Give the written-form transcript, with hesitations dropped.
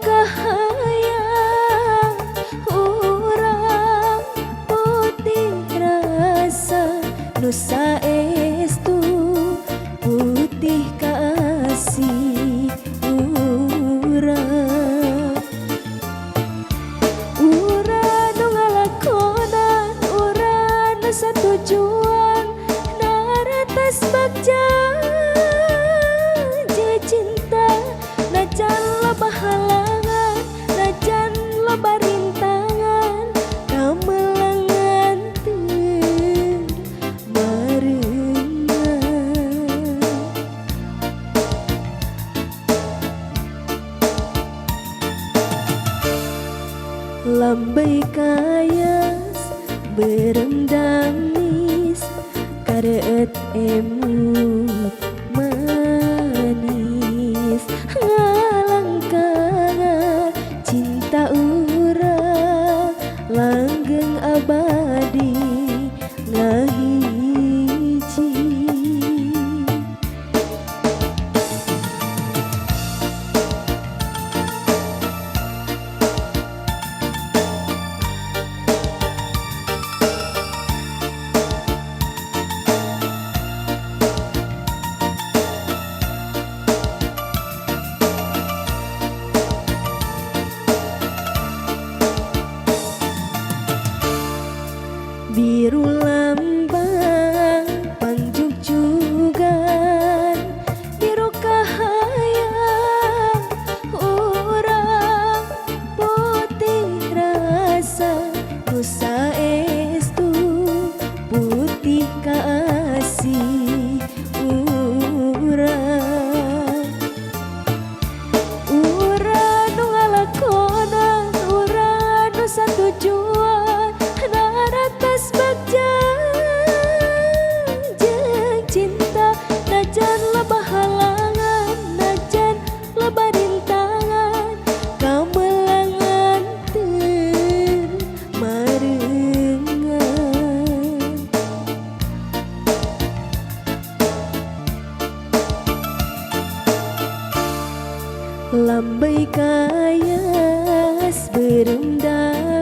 kahayang urang putih rasa nu saestu putih kasih urang nu ngalakonan urang nu satujuan naratas bagja cinta najan loba halangan najan loba rintangan kamelangan teu mareungan lambai kayas berendam nis kareut emut manis ngalangkar cinta urang langgeng abadi ngahiji biru lambang pangjugjugan biru kahayang urang putih rasa nu saestu putih kasih urang nu ngalakonan urang nu satujuan naratas bagja jeung cinta najan loba halangan najan loba rintangan kamelangan teu mareungan lambai kayas berendam